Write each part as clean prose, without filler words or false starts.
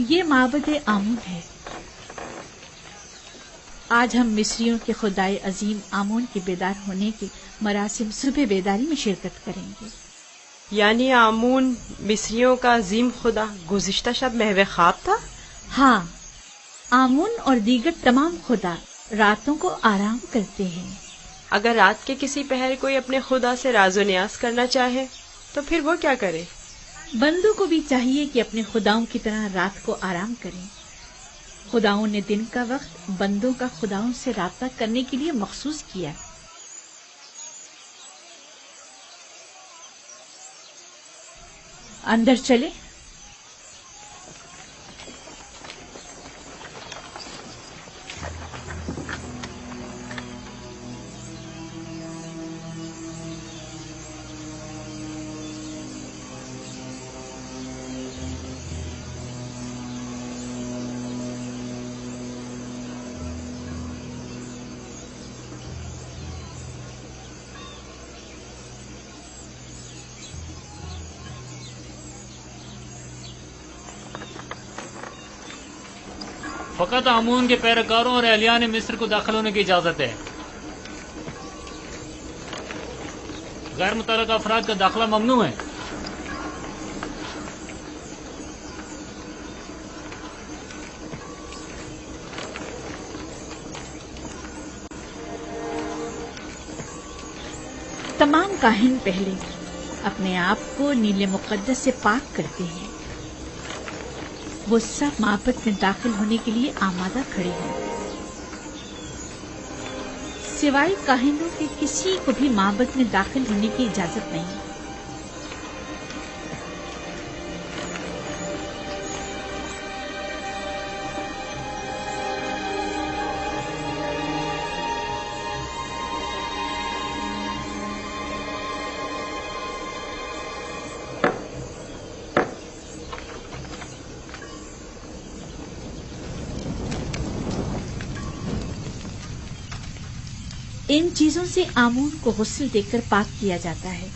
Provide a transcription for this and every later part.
یہ معبد آمون ہے۔ آج ہم مصریوں کے خدائے عظیم آمون کے بیدار ہونے کے مراسم صبح بیداری میں شرکت کریں گے۔ یعنی آمون مصریوں کا عظیم خدا گزشتہ شب محو خواب تھا؟ ہاں، آمون اور دیگر تمام خدا راتوں کو آرام کرتے ہیں۔ اگر رات کے کسی پہر کوئی اپنے خدا سے راز و نیاز کرنا چاہے تو پھر وہ کیا کرے؟ بندوں کو بھی چاہیے کہ اپنے خداؤں کی طرح رات کو آرام کریں۔ خداؤں نے دن کا وقت بندوں کا خداؤں سے رابطہ کرنے کے لیے مخصوص کیا۔ اندر چلے۔ فقط آمون کے پیروکاروں اور اہلیان مصر کو داخل ہونے کی اجازت ہے۔ غیر متعلقہ افراد کا داخلہ ممنوع ہے۔ تمام کاہن پہلے اپنے آپ کو نیل مقدس سے پاک کرتے ہیں۔ وہ سب معبد میں داخل ہونے کے لیے آمادہ کھڑے ہیں۔ سوائے کاہنوں کے کسی کو بھی معبد میں داخل ہونے کی اجازت نہیں۔ ان چیزوں سے آمون کو غسل دے کر پاک کیا جاتا ہے،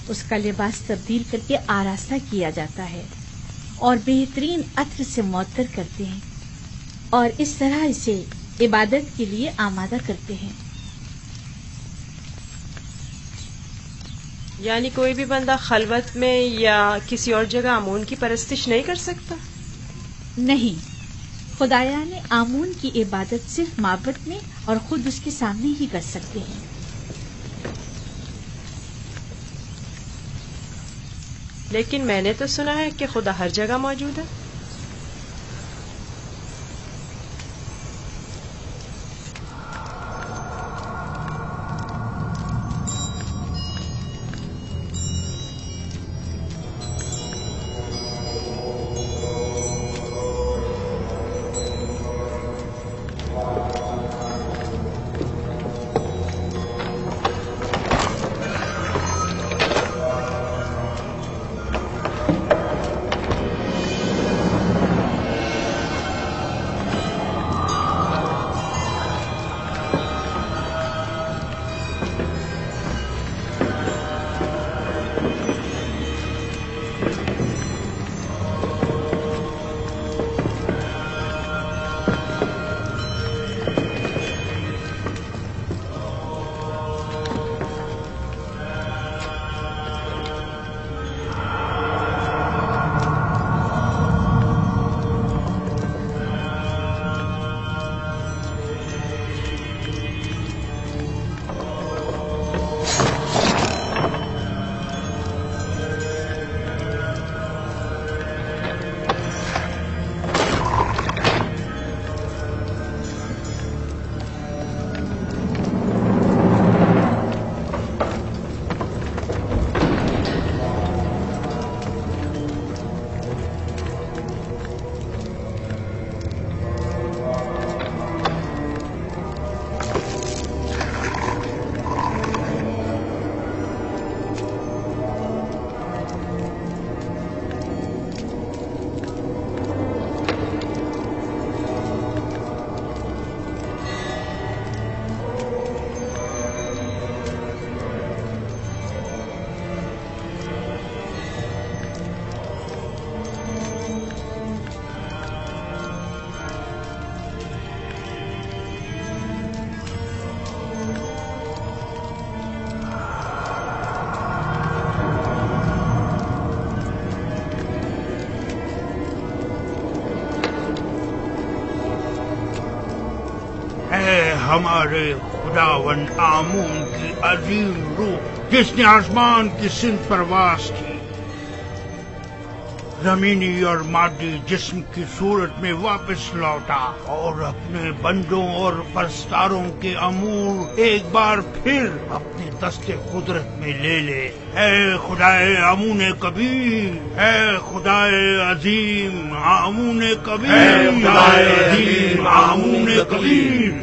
اس کا لباس تبدیل کر کے آراستہ کیا جاتا ہے اور بہترین عطر سے معطر کرتے ہیں، اور اس طرح اسے عبادت کے لیے آمادہ کرتے ہیں۔ یعنی کوئی بھی بندہ خلوت میں یا کسی اور جگہ آمون کی پرستش نہیں کر سکتا؟ نہیں، خدایان آمون کی عبادت صرف معبد میں اور خود اس کے سامنے ہی کر سکتے ہیں۔ لیکن میں نے تو سنا ہے کہ خدا ہر جگہ موجود ہے۔ ہمارے خداون آمون کی عظیم روح جس نے آسمان کی سمت پرواز کی زمینی اور مادی جسم کی صورت میں واپس لوٹا اور اپنے بندوں اور پرستاروں کے امور ایک بار پھر اپنے دست قدرت میں لے لے۔ اے خدائے آمون کبیر، اے خدائے عظیم آمون کبیر، اے خدائے عظیم آمون کبیر،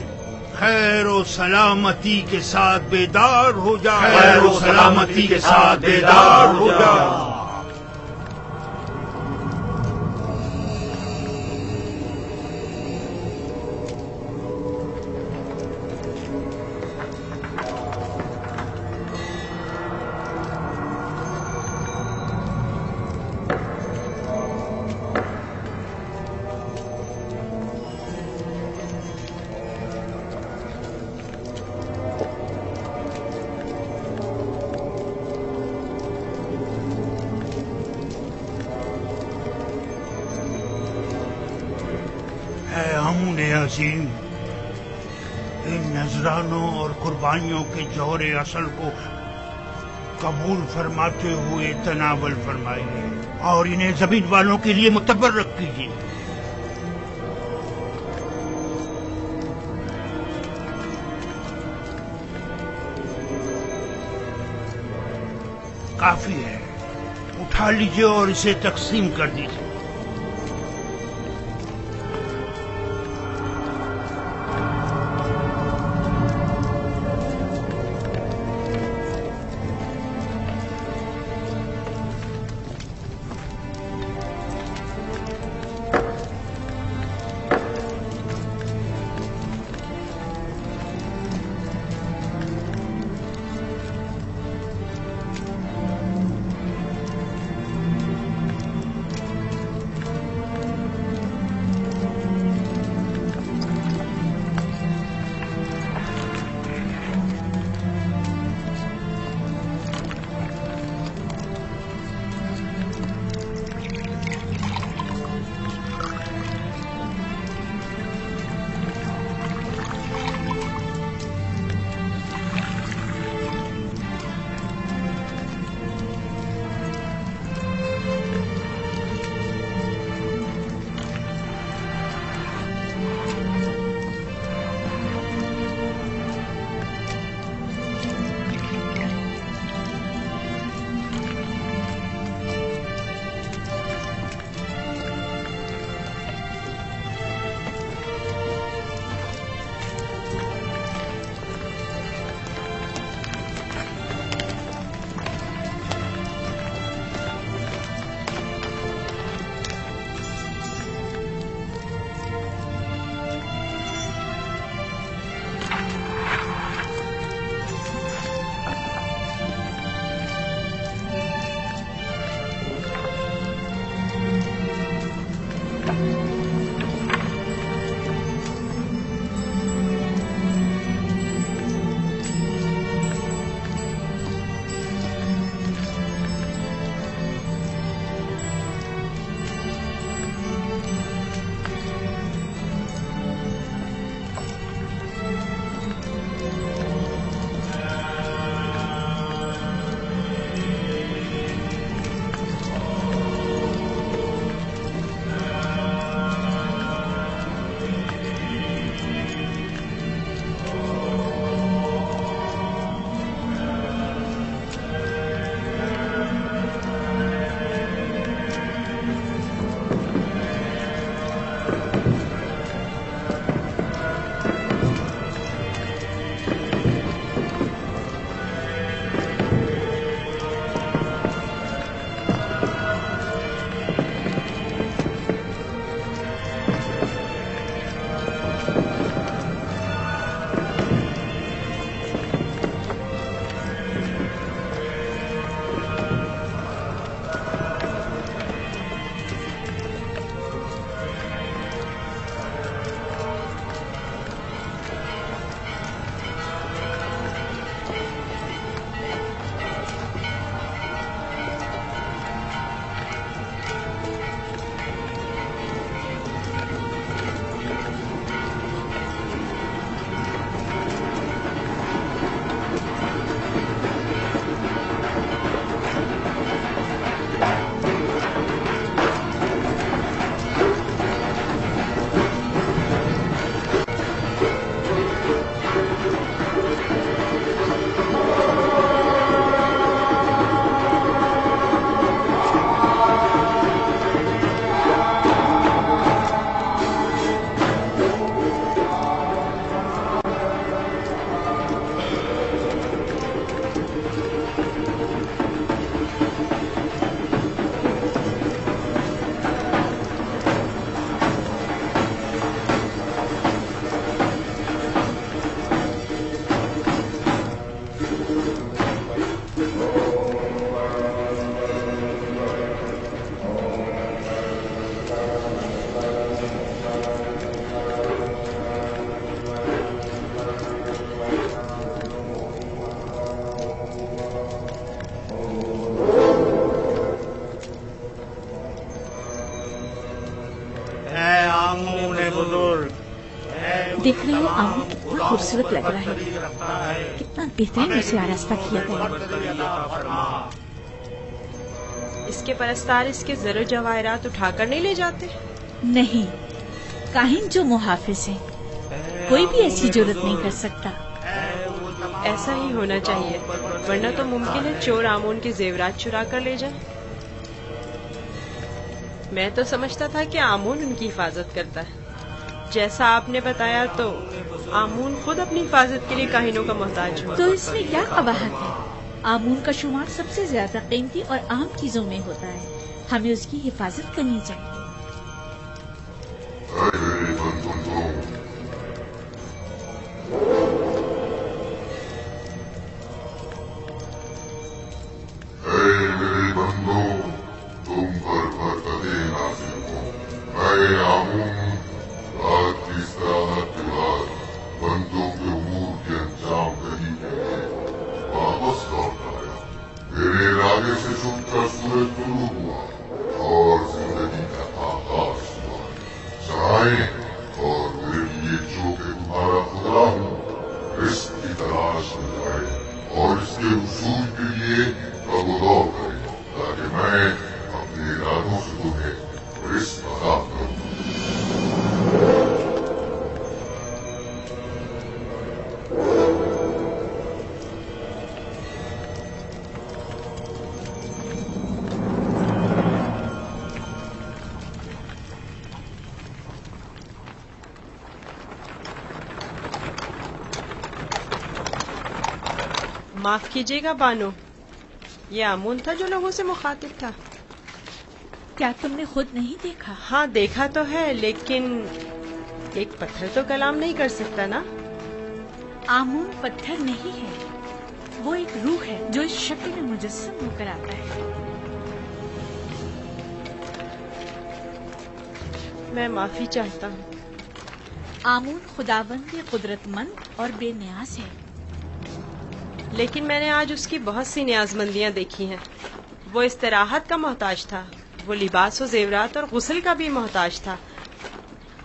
خیر و سلامتی کے ساتھ بیدار ہو جا، خیر و سلامتی کے ساتھ بیدار ہو جا۔ اے آمون عظیم، ان نذرانوں اور قربانیوں کے جوہر اصل کو قبول فرماتے ہوئے تناول فرمائیے اور انہیں زمین والوں کے لیے متبرک کیجیے۔ کافی ہے، اٹھا لیجیے اور اسے تقسیم کر دیجیے۔ आमूल कितना खूबसूरत लग रहा है, कितना बेहतरीन उसे आरास्ता किया गया। इसके परस्तार इसके ज़रो जवाहरात उठाकर नहीं ले जाते? नहीं, काहिन जो मुहाफिज हैं, कोई भी ऐसी जुर्रत नहीं कर सकता। ऐसा ही होना चाहिए, वरना तो मुमकिन है चोर आमून के जेवरात चुरा कर ले जाए। मैं तो समझता था कि आमून उनकी हिफाजत करता है। जैसा आपने बताया तो आमून खुद अपनी हिफाजत के लिए काहिनों का मोहताज हुआ। तो इसमें क्या कबाहत है? आमून का शुमार सबसे ज्यादा कीमती और अहम चीजों में होता है, हमें उसकी हिफाजत करनी चाहिए। मेरे बंदों, तुम पर बरकतें नाज़िल हो। मैं आमून रात की इस्तिराहत के बाद बंदों के उमूर के अंजाम दही के लिए वापस लौट आया। मेरे इरादे से छुपकर सूरज तुलू हुआ और जिंदगी का आगाज हुआ। चाहें और मेरे लिए जो कि तुम्हारा खुदा हूँ, रिस्क की तलाश में जाए और इसके उसूल के लिए कबूल करे, ताकि मैं अपने इरादों से तुम्हें रिस्क अता करूं। माफ कीजिएगा बानो, ये आमून था जो लोगों से मुखातिब था। क्या तुमने खुद नहीं देखा? हाँ, देखा तो है, लेकिन एक पत्थर तो कलाम नहीं कर सकता ना। आमून पत्थर नहीं है, वो एक रूह है जो इस शक्ल में मुजस्सम होकर आता है। मैं माफी चाहता हूँ। आमून खुदावंद कुदरतमंद और बेनियाज है। लेकिन मैंने आज उसकी बहुत सी नियाजमंदियां देखी हैं। वो इस्तराहत का मोहताज था, वो लिबास और जेवरात और गुस्ल का भी मोहताज था,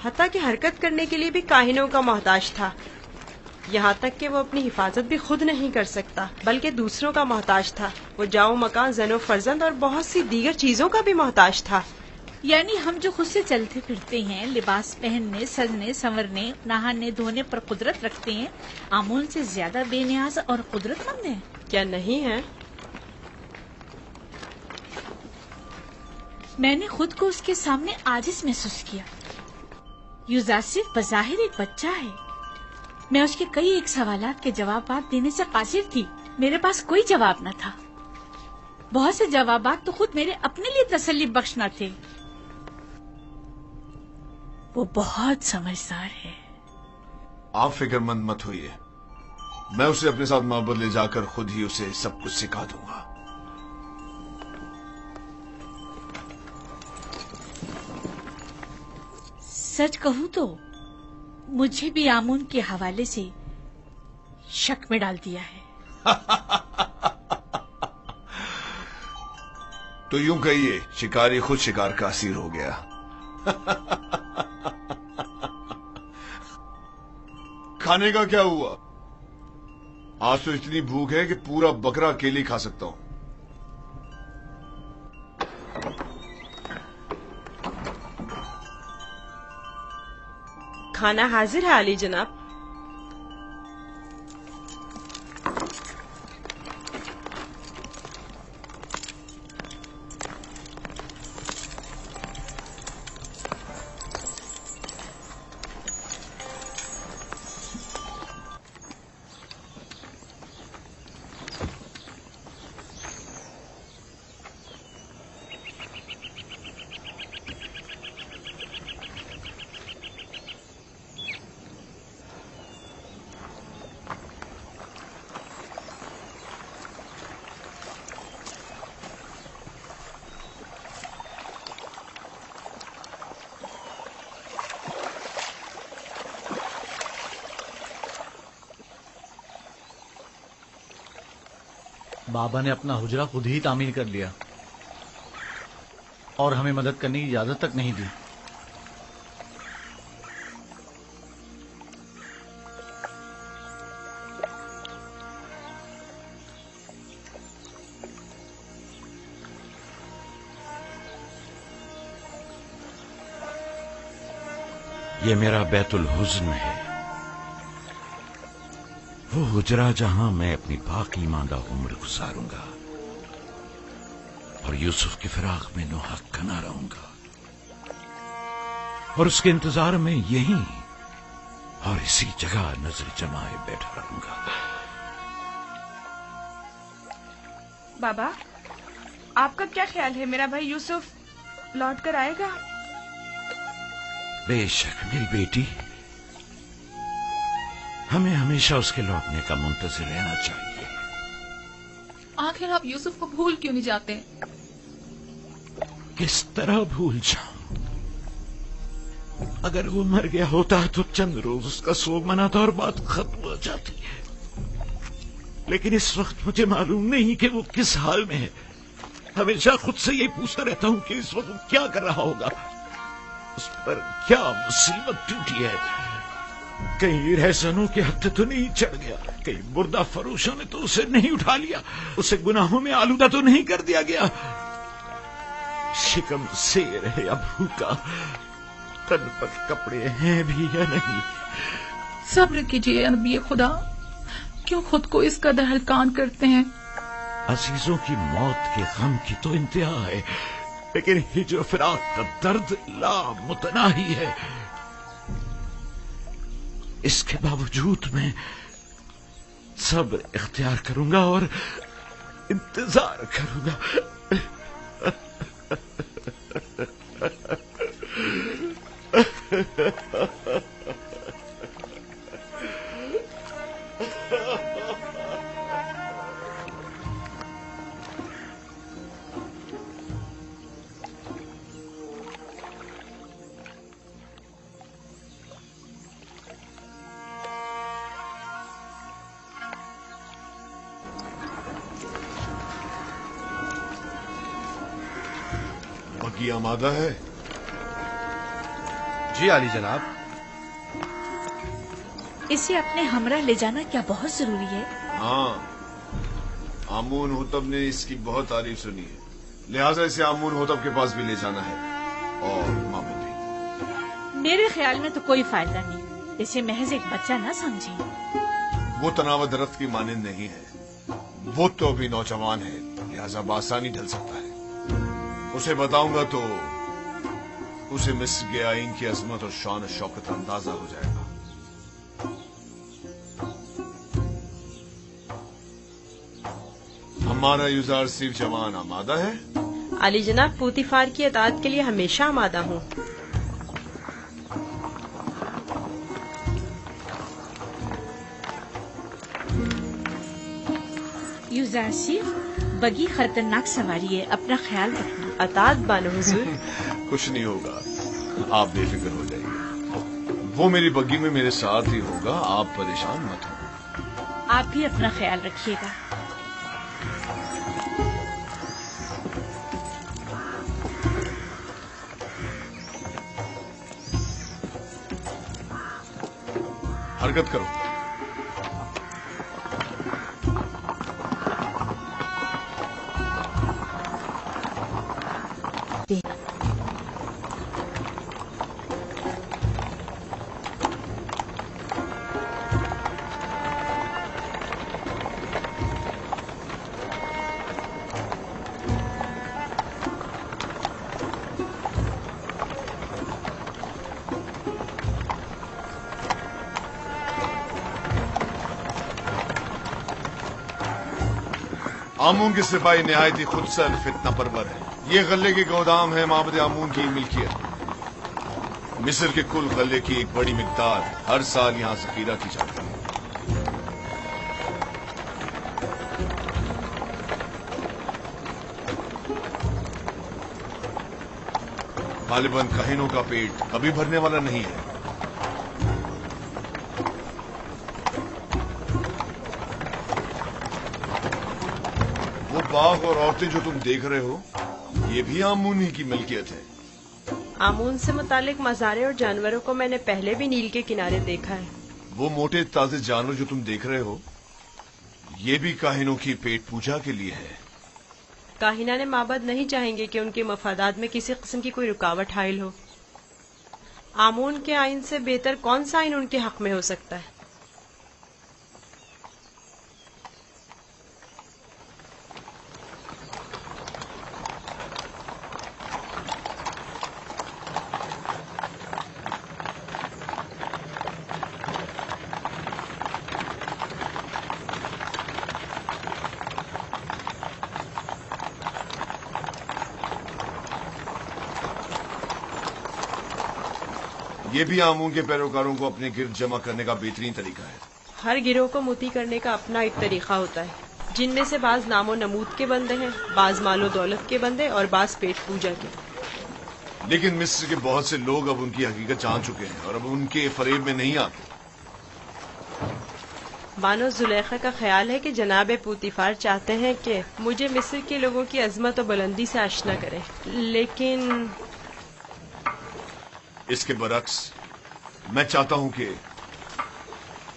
हत्ता कि हरकत करने के लिए भी काहिनों का मोहताज था। यहाँ तक कि वो अपनी हिफाजत भी खुद नहीं कर सकता, बल्कि दूसरों का मोहताज था। वो जाओ मकान, जनो फर्जंद और बहुत सी दीगर चीजों का भी मोहताज था। यानी हम जो खुद से चलते फिरते हैं, लिबास पहनने, सजने, संवरने, नहाने धोने पर कुदरत रखते हैं, आमून से ज्यादा बेनियाज और कुदरतमंद है? क्या नहीं है? मैंने खुद को उसके सामने आजिज महसूस किया। यूजासिफ बज़ाहिर एक बच्चा है। मैं उसके कई एक सवालात के जवाब देने से कासिर थी। मेरे पास कोई जवाब न था। बहुत से जवाबात तो खुद मेरे अपने लिए तसल्ली बख्श न थे। वो बहुत समझदार है। आप फिक्रमंद मत होइए, मैं उसे अपने साथ माबद ले जाकर खुद ही उसे सब कुछ सिखा दूंगा। सच कहूं तो मुझे भी आमून के हवाले से शक में डाल दिया है। तो यूं कहिए, शिकारी खुद शिकार का असीर हो गया। खाने का क्या हुआ? आज तो इतनी भूख है कि पूरा बकरा अकेले ही खा सकता हूं। खाना हाजिर है आली जनाब। बाबा ने अपना हुजरा खुद ही तामीर कर लिया और हमें मदद करने की इजाजत तक नहीं दी। یہ میرا بیت الحزن ہے، وہ حجرہ جہاں میں اپنی باقی ماندہ عمر گزاروں گا اور یوسف کی فراق میں نوحق کنا رہوں گا، اور اس کے انتظار میں یہیں اور اسی جگہ نظر جمائے بیٹھا رہوں گا۔ بابا، آپ کا کیا خیال ہے، میرا بھائی یوسف لوٹ کر آئے گا؟ بے شک میری بیٹی، ہمیں ہمیشہ اس کے لوٹنے کا منتظر رہنا چاہیے۔ آخر آپ یوسف کو بھول کیوں نہیں جاتے؟ کس طرح بھول جاؤں؟ اگر وہ مر گیا ہوتا تو چند روز اس کا سوگ مناتا اور بات ختم ہو جاتی ہے، لیکن اس وقت مجھے معلوم نہیں کہ وہ کس حال میں ہے۔ ہمیشہ خود سے یہی پوچھتا رہتا ہوں کہ اس وقت وہ کیا کر رہا ہوگا، اس پر کیا مصیبت ٹوٹی ہے۔ کہیں رہزنوں کے ہتھے تو نہیں چڑھ گیا، کہیں مردہ فروشوں نے تو اسے نہیں اٹھا لیا، اسے گناہوں میں آلودہ تو نہیں کر دیا گیا۔ شکم سیر ہے یا بھوکا، تن پر کپڑے ہیں بھی یا نہیں۔ صبر کیجیے نبی خدا، کیوں خود کو اس قدر ہلکان کرتے ہیں؟ عزیزوں کی موت کے غم کی تو انتہا ہے، لیکن ہجر و فراق کا درد لا متناہی ہے۔ اس کے باوجود میں صبر اختیار کروں گا اور انتظار کروں گا۔ بگی آمادہ ہے؟ جی عالی جناب۔ اسے اپنے ہمراہ لے جانا کیا بہت ضروری ہے؟ ہاں، آمون ہوتب نے اس کی بہت تعریف سنی ہے، لہٰذا اسے آمون ہوتب کے پاس بھی لے جانا ہے، اور ماموں بھی۔ میرے خیال میں تو کوئی فائدہ نہیں، اسے محض ایک بچہ نہ سمجھیں۔ وہ تناوت درخت کی مانند نہیں ہے، وہ تو ابھی نوجوان ہے، لہٰذا بآسانی ڈھل سکتا ہے۔ اسے بتاؤں گا تو اسے مصر کے آئین کی عظمت اور شان و شوکت اندازہ ہو جائے گا۔ ہمارا یوزار صرف جوان آمادہ ہے؟ علی جناب، پوتیفار کی اطاعت کے لیے ہمیشہ آمادہ ہوں۔ یوزارسیف، بگی خطرناک سواری ہے، اپنا خیال رکھنا۔ اطاعت بانو حضور۔ کچھ نہیں ہوگا، آپ بے فکر ہو جائیے، وہ میری بگی میں میرے ساتھ ہی ہوگا، آپ پریشان مت ہو۔ آپ بھی اپنا خیال رکھیے گا۔ حرکت کرو۔ آمون کے سپاہی نہایت ہی خود سر فتنہ پرور ہے۔ یہ غلے کے گودام ہے معبد آمون کی ملکیت۔ مصر کے کل غلے کی ایک بڑی مقدار ہر سال یہاں ذخیرہ کی جاتی ہے۔ غالباً کہنوں کا پیٹ کبھی بھرنے والا نہیں ہے۔ وہ باغ اور عورتیں جو تم دیکھ رہے ہو، یہ بھی آمون ہی کی ملکیت ہے۔ آمون سے متعلق مزارے اور جانوروں کو میں نے پہلے بھی نیل کے کنارے دیکھا ہے۔ وہ موٹے تازے جانور جو تم دیکھ رہے ہو، یہ بھی کاہنوں کی پیٹ پوجا کے لیے ہے۔ کاہنان معبد نہیں چاہیں گے کہ ان کے مفادات میں کسی قسم کی کوئی رکاوٹ حائل ہو۔ आमून के आइन से बेहतर कौन सा आइन उनके हक में हो सकता है? ये भी आमून के पैरोकारों को अपने गिर्द जमा करने का बेहतरीन तरीका है। हर गिरोह को मोती करने का अपना एक तरीका होता है, जिनमें से बाज नामो नमूद के बंदे हैं, बाज मालो दौलत के बंदे और बाज पेट पूजा के। लेकिन मिस्र के बहुत से लोग अब उनकी हकीकत जान चुके हैं और अब उनके फरेब में नहीं आते। बानो जुलेखा का ख्याल है कि जनाब पूतीफार चाहते हैं कि मुझे मिस्र के लोगों की अजमत और बुलंदी से आशना करें, लेकिन इसके बरक्स मैं चाहता हूं कि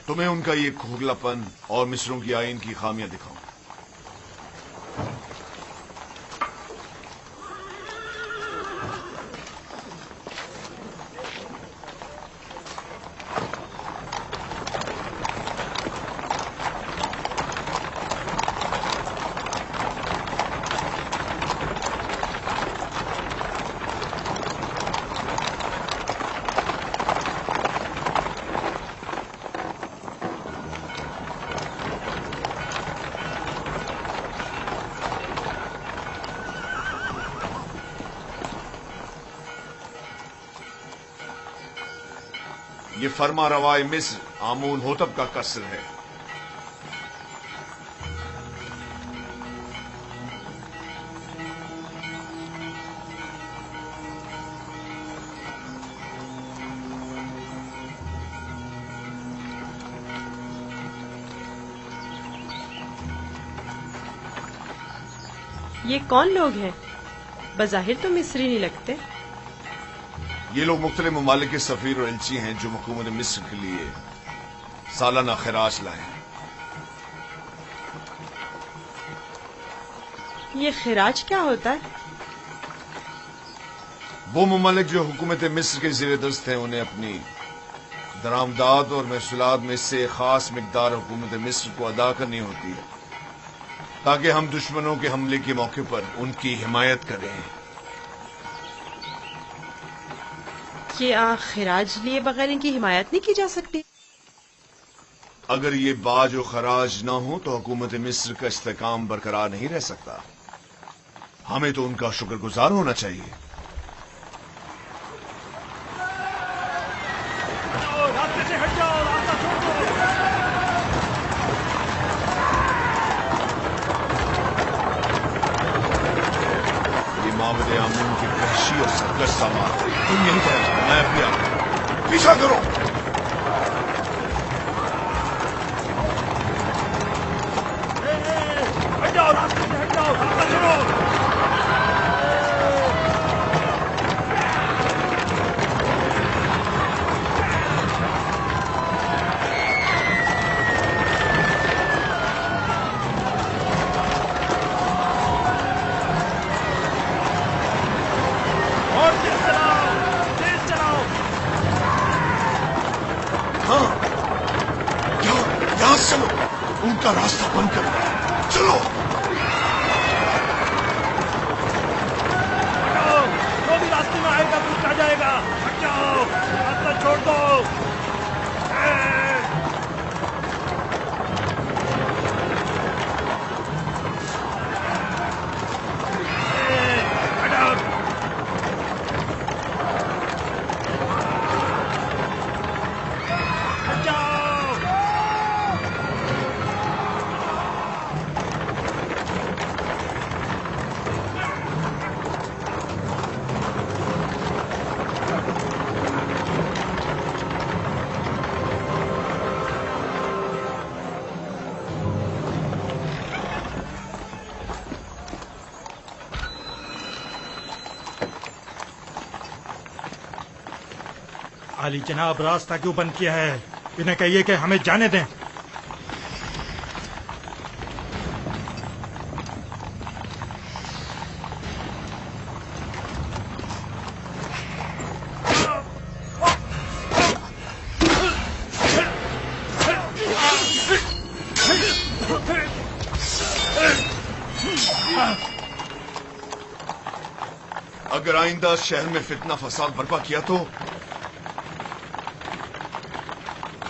तुम्हें उनका ये खोखलापन और मिस्रों की आइन की खामियां दिखाऊं। ये फरमा रवाए मिस्र आमून होतब का कसर है। ये कौन लोग हैं? बज़ाहिर तो मिस्री नहीं लगते। ये लोग मुख्तलिफ ममालिक के सफीर और एलची हैं जो हुकूमत मिस्र के लिए सालाना खराज लाए हैं। ये खिराज क्या होता है? वो ममालिक जो हुकूमत मिस्र के ज़ेर दस्त हैं उन्हें अपनी दरामदाद और महसूलात में से एक खास मिकदार हुकूमत मिस्र को अदा करनी होती है ताकि हम दुश्मनों के हमले के मौके पर उनकी हिमायत करें। क्या खिराज लिए बगैर इनकी हिमायत नहीं की जा सकती? अगर ये बाज और खराज ना हो तो हुकूमत मिस्र का इस्तेकाम बरकरार नहीं रह सकता। हमें तो उनका शुक्रगुजार होना चाहिए। रास्ते से हट जाओ, रास्ता छोड़ दो। ये मावद आमून की वहशी और सरकश सामान है। तुम यहीं ठहर जाओ, मैं अभी आता हूं। पीछा करो। हट जाओ, रास्ते से हट जाओ, रास्ता छोड़ो। और तेज चलाओ, तेज चलाओ। हाँ, यहाँ से चलो, उनका रास्ता बंद करो। चलो। जो भी रास्ते में आएगा वो आ जाएगा। हट जाओ, रास्ता छोड़ दो। आली जनाब, रास्ता क्यों बंद किया है? इन्हें कहिए कि हमें जाने दें। اگر آئندہ شہر میں فتنہ فساد برپا کیا تو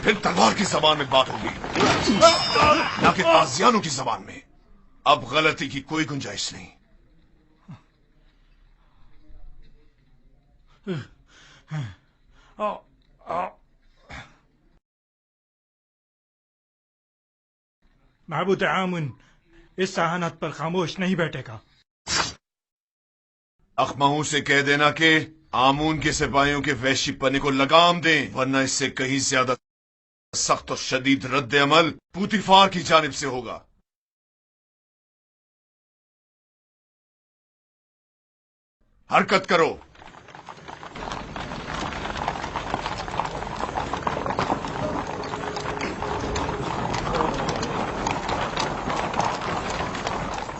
پھر تلوار کی زبان میں بات ہوگی، نہ کہ تازیانوں کی زبان میں۔ اب غلطی کی کوئی گنجائش نہیں۔ معبود آمن اس سہانت پر خاموش نہیں بیٹھے گا۔ اخماؤں سے کہہ دینا کہ آمون کے سپاہیوں کے وحشی پنے کو لگام دیں، ورنہ اس سے کہیں زیادہ سخت اور شدید رد عمل پوتیفار کی جانب سے ہوگا۔ حرکت کرو۔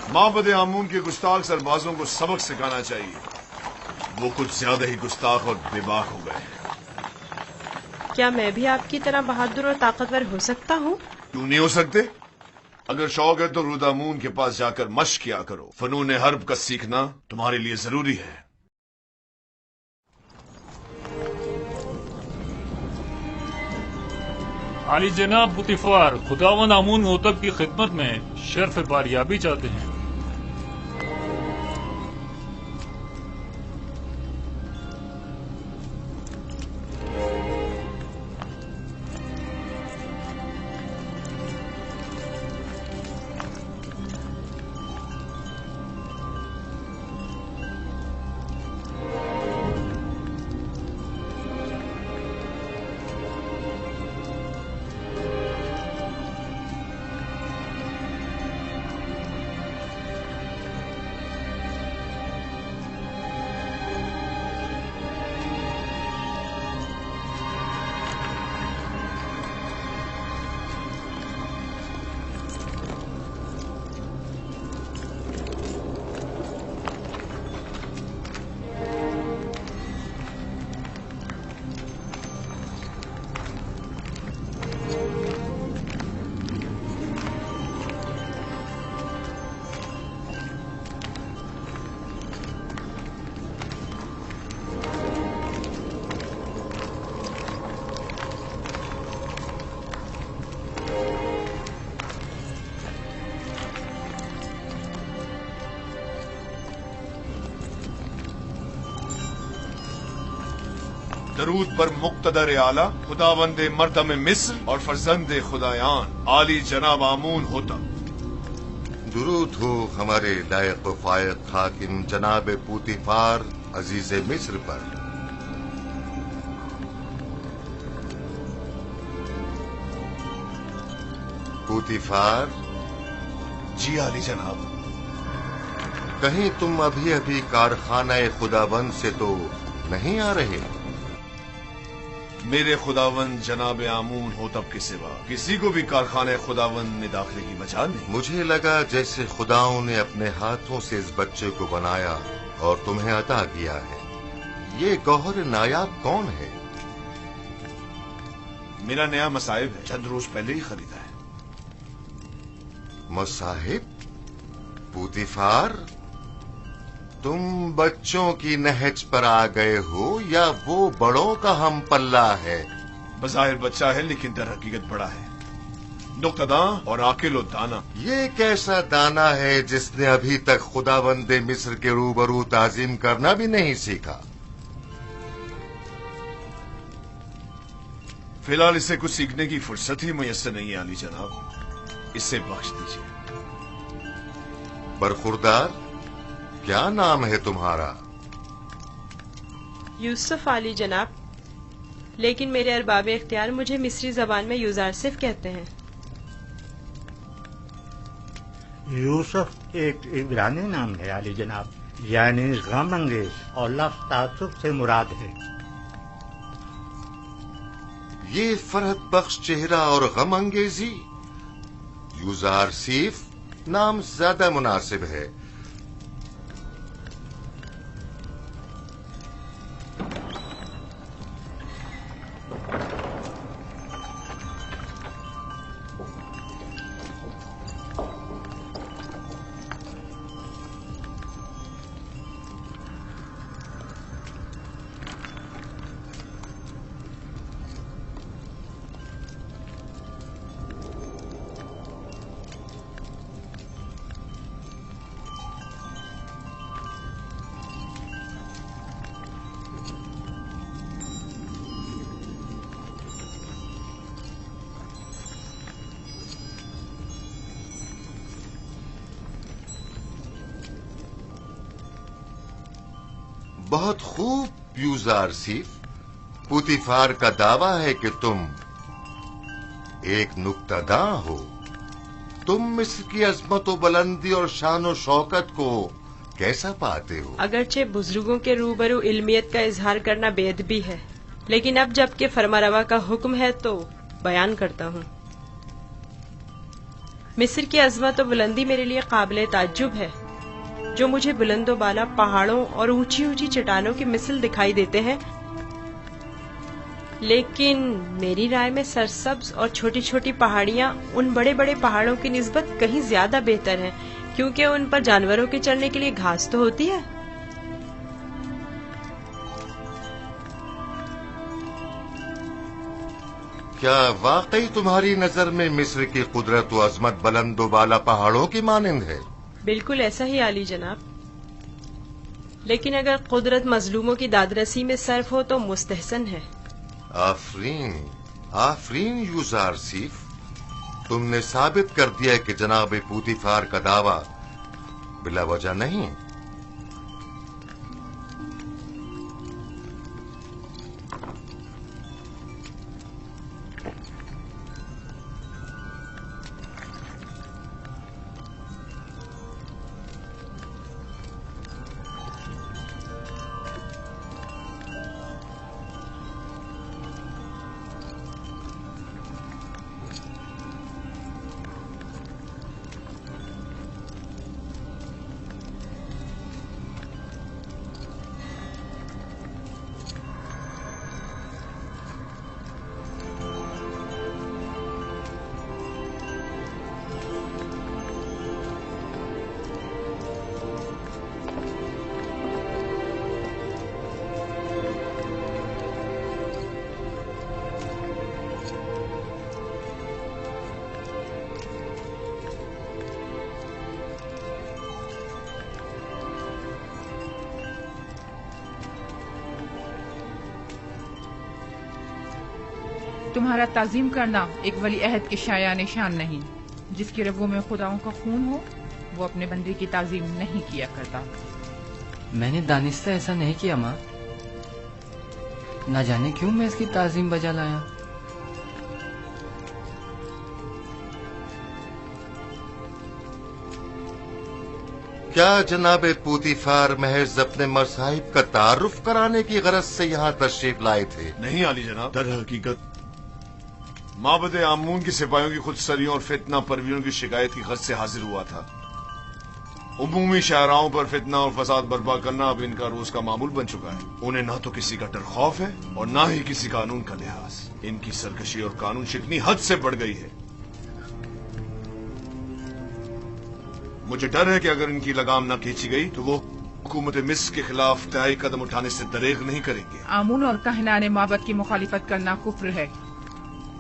معبد آمون کے گستاخ سربازوں کو سبق سکھانا چاہیے، وہ کچھ زیادہ ہی گستاخ اور بے باک ہو گئے ہیں۔ کیا میں بھی آپ کی طرح بہادر اور طاقتور ہو سکتا ہوں؟ کیوں نہیں ہو سکتے؟ اگر شوق ہے تو رودامون کے پاس جا کر مشق کیا کرو، فنون حرب کا سیکھنا تمہارے لیے ضروری ہے۔ عالی جناب بوتیفار، خداوند آمون ہوتب کی خدمت میں شرف باریابی چاہتے ہیں۔ درود پر مقتدر اعلی خداوند مردم مصر اور فرزند خدایان عالی جناب آمون ہوتا۔ درود ہو ہمارے لائق و فائق حاکم جناب پوتیفار عزیز مصر پر۔ پوتیفار، جی عالی جناب۔ کہیں تم ابھی ابھی کارخانہ خداوند سے تو نہیں آ رہے؟ میرے خداوند جناب آمون ہوتب کے سوا کسی کو بھی کارخانے خداوند میں داخلے کی مجال نہیں۔ مجھے لگا جیسے خداؤں نے اپنے ہاتھوں سے اس بچے کو بنایا اور تمہیں عطا کیا ہے۔ یہ گوہر نایاب کون ہے؟ میرا نیا مصائب ہے، چند روز پہلے ہی خریدا ہے۔ مصاحب؟ پوتیفار، تم بچوں کی نہج پر آ گئے ہو یا وہ بڑوں کا ہم پلہ ہے؟ بظاہر بچہ ہے لیکن در حقیقت بڑا ہے، نقطہداں اور عاقل و دانا۔ یہ کیسا دانا ہے جس نے ابھی تک خداوند مصر کے روبرو تعظیم کرنا بھی نہیں سیکھا؟ فی الحال اسے کچھ سیکھنے کی فرصت ہی میسر نہیں ہے عالی جناب، اسے بخش دیجیے۔ برخوردار، کیا نام ہے تمہارا؟ یوسف عالی جناب، لیکن میرے ارباب اختیار مجھے مصری زبان میں یوزارسف کہتے ہیں۔ یوسف ایک عبرانی نام ہے عالی جناب، یعنی غم انگیز، اور لفظ تعصب سے مراد ہے۔ یہ فرحت بخش چہرہ اور غم انگیزی، یوزارسیف نام زیادہ مناسب ہے۔ बहुत खूब यूजारसीफ। पुतिफार का दावा है कि तुम एक नुक्तादां हो। तुम मिस्र की अजमत व बुलंदी और शान व शौकत को कैसा पाते हो? अगरचे बुजुर्गों के रूबरू इल्मियत का इजहार करना बेअदबी है, लेकिन अब जबकि फरमारवा का हुक्म है तो बयान करता हूँ। मिस्र की अजमत व बुलंदी मेरे लिए काबिल ताज्जुब है। जो मुझे बुलंदो बाला पहाड़ों और ऊंची ऊंची चट्टानों की मिसल दिखाई देते हैं, लेकिन मेरी राय में सरसब्ज और छोटी छोटी पहाड़ियाँ उन बड़े बड़े पहाड़ों की निस्बत कहीं ज्यादा बेहतर हैं, क्योंकि उन पर जानवरों के चरने के लिए घास तो होती है। क्या वाकई तुम्हारी नजर में मिस्र की कुदरत व अजमत बुलंदो बाला पहाड़ों की मानिंद है? बिल्कुल ऐसा ही आली जनाब, लेकिन अगर कुदरत मजलूमों की दादरसी में सर्फ हो तो मुस्तहसन है। आफरीन, आफरीन यूजारसीफ, तुमने साबित कर दिया कि जनाब पुतिफार का दावा बिला वजह नहीं। तुम्हारा ताजीम करना एक वली अहद के शाया निशान नहीं। जिसकी रगों में खुदाओं का खून हो वो अपने बंदे की ताजीम नहीं किया करता। मैंने दानिस्ता ऐसा नहीं किया माँ, ना जाने क्यों मैं इसकी ताजीम बजा लाया। क्या जनाब पुतिफार महज अपने मसाहिब का तारुफ कराने की गरज से यहाँ तशरीफ लाए थे? नहीं आली जनाब, दर हकीकत माबद आमून की सिपाहियों की खुदसरियों और फितना परवीरों की शिकायत की गरज से हाजिर हुआ था। उमूमी शाहराओं पर फितना और फसाद बर्पा करना अब इनका रोज का मामूल बन चुका है। उन्हें ना तो किसी का डर खौफ है और ना ही किसी कानून का लिहाज। इनकी सरकशी और कानून शिकनी हद से बढ़ गई है। मुझे डर है कि अगर इनकी लगाम न खींची गई तो वो हुकूमत मिस्र के खिलाफ तय कदम उठाने से दरेग नहीं करेंगे। आमून और कहनाने माबद की मुखालिफत करना कुफ्र है।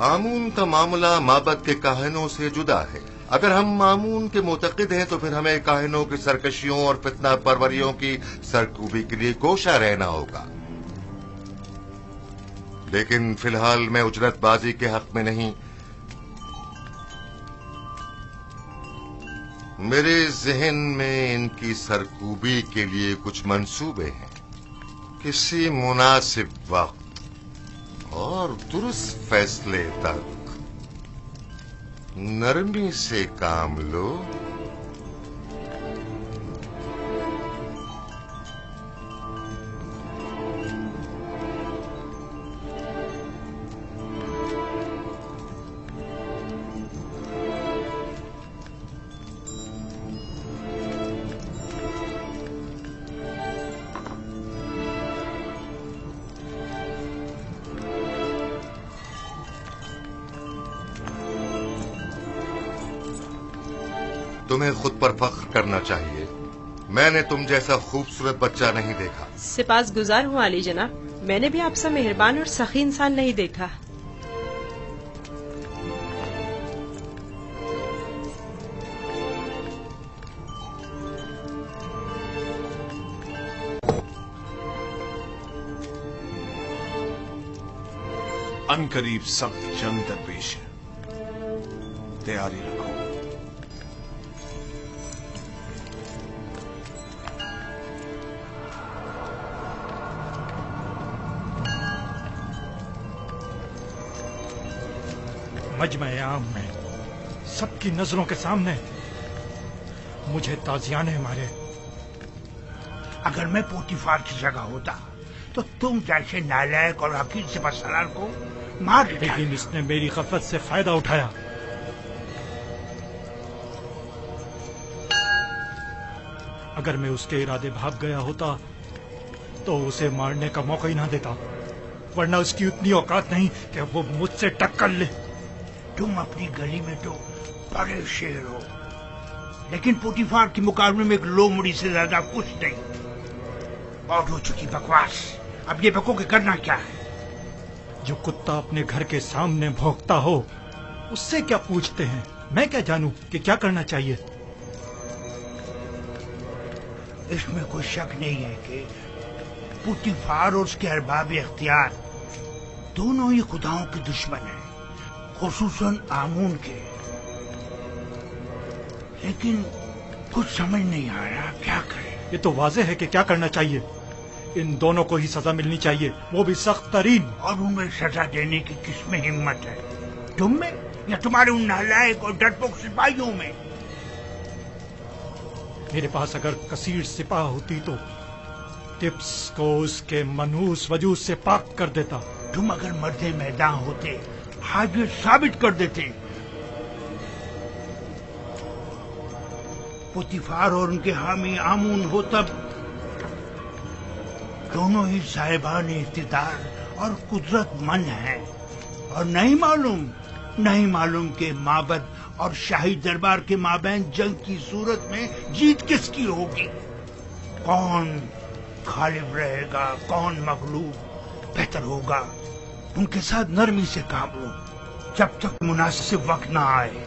आमून का मामला माबद के काहिनों से जुदा है। अगर हम आमून के मुतक़िद हैं तो फिर हमें काहिनों की सरकशियों और फितना परवरियों की सरकूबी के लिए कोशा रहना होगा। लेकिन फिलहाल मैं उजरतबाजी के हक में नहीं। मेरे जहन में इनकी सरकूबी के लिए कुछ मंसूबे हैं। किसी मुनासिब वक्त और दुरुस्त फैसले तक नरमी से काम लो। तुम्हें खुद पर फख्र करना चाहिए। मैंने तुम जैसा खूबसूरत बच्चा नहीं देखा। सिपास गुजार हूँ आली जनाब, मैंने भी आपसे मेहरबान और सखी इंसान नहीं देखा। अनकरीब सख्त जंग दरपेश है, तैयारी रखो। मजमा आम में सबकी नजरों के सामने मुझे ताजियाने मारे। अगर मैं पोतीफार की जगह होता तो तुम जैसे नालायक और हकीर सिपहसालार को मार देता। लेकिन इसने मेरी गफलत से फायदा उठाया। अगर मैं उसके इरादे भाग गया होता तो उसे मारने का मौका ही ना देता, वरना उसकी उतनी औकात नहीं कि वो मुझसे टक्कर ले। तुम अपनी गली में तो बड़े शेर हो, लेकिन पोतीफार के मुकाबले में एक लोमड़ी से ज्यादा कुछ नहीं। बहुत हो चुकी बकवास, अब ये बको के करना क्या है? जो कुत्ता अपने घर के सामने भौंकता हो उससे क्या पूछते हैं? मैं क्या जानूं कि क्या करना चाहिए? इसमें कोई शक नहीं है कि पोतीफार और उसके अरबाब इख्तियार दोनों ही खुदाओं के दुश्मन हैं, खुसूसन आमून के। लेकिन कुछ समझ नहीं आ रहा क्या करें। ये तो वाज़ेह है कि क्या करना चाहिए। इन दोनों को ही सजा मिलनी चाहिए, वो भी सख्त तरीन। और उन्हें सजा देने की किसमें हिम्मत है? तुम में या तुम्हारे उन नालायक और डरपोक सिपाहियों में? मेरे पास अगर कसीर सिपाह होती तो टिप्स को उसके मनहूस वजूद से पाक कर देता। तुम अगर मर्दे मैदान होते आज ये साबित कर देते। पोतीफार और उनके हामी आमून हो तब दोनों ही साहिबान इख्तिदार और कुदरतमंद हैं, और नहीं मालूम के माबद और शाही दरबार के माबैन जंग की सूरत में जीत किसकी होगी, कौन गालिब रहेगा, कौन मगलूब। बेहतर होगा उनके साथ नरमी से काम लो जब तक मुनासिब वक्त ना आए।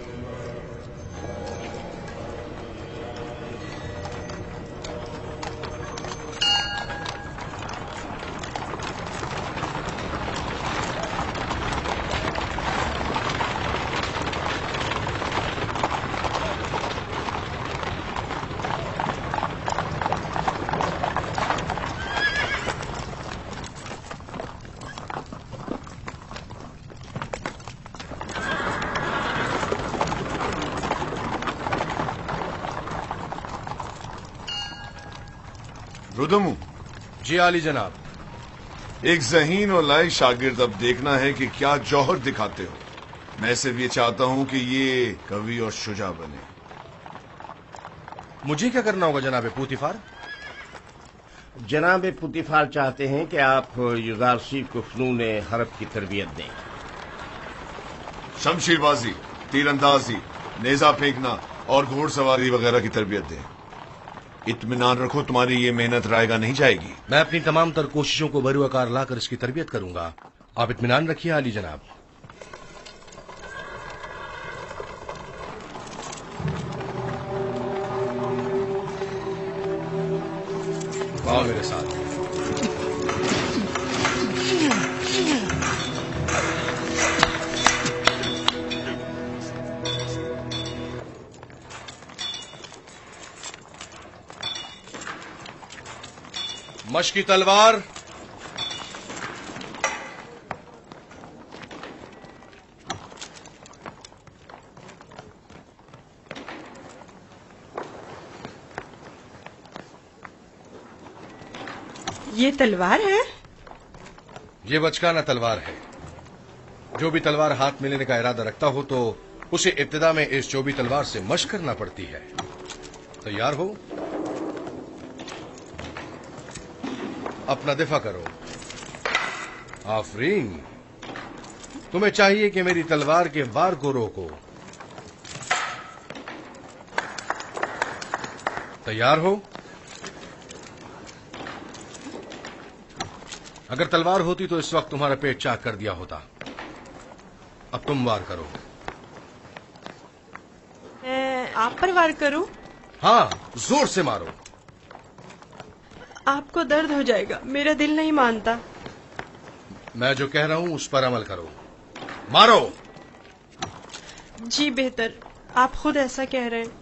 रुदमू। जी आली जनाब। एक ज़हीन और लायक शागिर्द अब देखना है कि क्या जौहर दिखाते हो। मैं सिर्फ ये चाहता हूं कि ये कवि और शुजा बने। मुझे क्या करना होगा जनाब पोतीफार? जनाब पोतीफार चाहते हैं कि आप युजारसी को फनून हरब की तरबियत दें। शमशीरबाजी, तीरंदाजी, नेजा फेंकना और घोड़सवारी वगैरह की तरबियत दें। इत्मीनान रखो, तुम्हारी ये मेहनत रायगा नहीं जाएगी। मैं अपनी तमाम तर कोशिशों को बरूआकार लाकर इसकी तरबियत करूंगा। आप इत्मीनान रखिए आली जनाब। आओ मेरे साथ। मशकी तलवार, ये तलवार है? ये बचकाना तलवार है। जो भी तलवार हाथ में लेने का इरादा रखता हो तो उसे इब्तिदा में इस चौबी तलवार से मशक करना पड़ती है। तैयार हो? अपना दिफा करो। आफरीन, तुम्हें चाहिए कि मेरी तलवार के वार को रोको। तैयार हो? अगर तलवार होती तो इस वक्त तुम्हारा पेट चाक कर दिया होता। अब तुम वार करो। आप पर वार करूं? हाँ, जोर से मारो। आपको दर्द हो जाएगा, मेरा दिल नहीं मानता। मैं जो कह रहा हूं उस पर अमल करो। मारो। जी बेहतर, आप खुद ऐसा कह रहे हैं।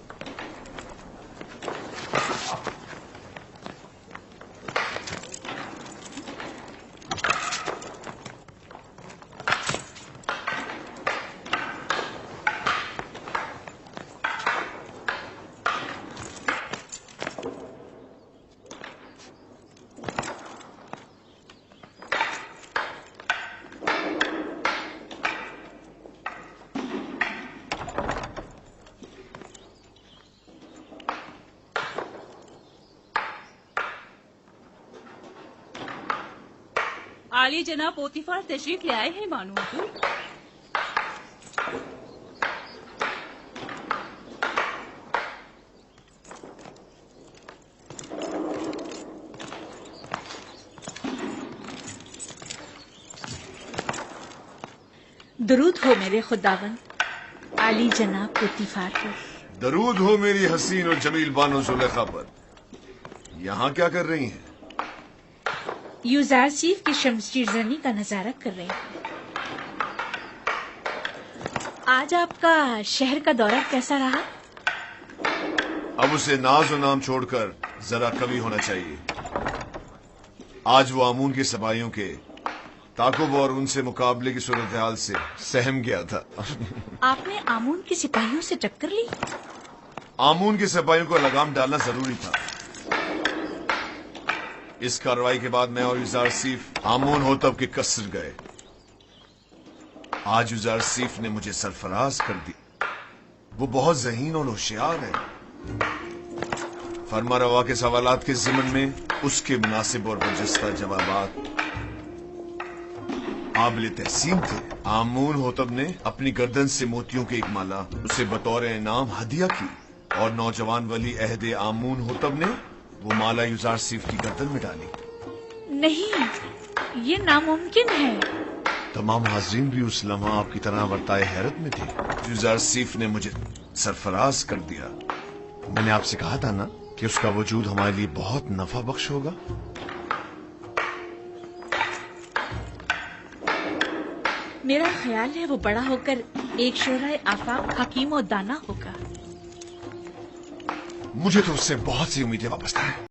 आली जनाब पोतीफार तशरीफ ले आए हैं मानो हुजूर। दरूद हो मेरे खुदावन आली जनाब पोतीफार पर। दरूद हो मेरी हसीन और जमील बानो जुलेखा पर। यहाँ क्या कर रही हैं? यूजारसीफ की शमशीर जनी का नजारा कर रहे हैं। आज आपका शहर का दौरा कैसा रहा? अब उसे नाज और नाम छोड़कर जरा कवि होना चाहिए। आज वो आमून के सपाहियों के ताकुब और उनसे मुकाबले की सूरत हाल से सहम गया था। आपने आमून के सिपाहियों से टक्कर ली? आमून के सिपाहियों को लगाम डालना जरूरी था। इस कार्रवाई के बाद मैं और यूजारसीफ आमून होतब के कसर गए। आज यूजारसीफ ने मुझे सरफराज कर दी। वो बहुत ज़हीन और होशियार है। फरमा रवा के सवालात के ज़िमन में उसके मुनासिब और बरजस्ता जवाबात काबिल तहसीन थे। आमून होतब ने अपनी गर्दन से मोतियों की एक माला उसे बतौर इनाम हदिया की और नौजवान वली अहदे आमून होतब ने वो माला यूजारसीफ की गर्दन में डाली। नहीं, ये नामुमकिन है। तमाम हाज़रीन भी उस लम्हा आपकी तरह वर्ताए हैरत में थे। यूजारसीफ ने मुझे सरफराज कर दिया। मैंने आपसे कहा था ना कि उसका वजूद हमारे लिए बहुत नफा बख्श होगा। मेरा ख्याल है वो बड़ा होकर एक शोराए आफाक हकीम और दाना होगा। मुझे तो उससे बहुत सी उम्मीदें वाबस्ता हैं।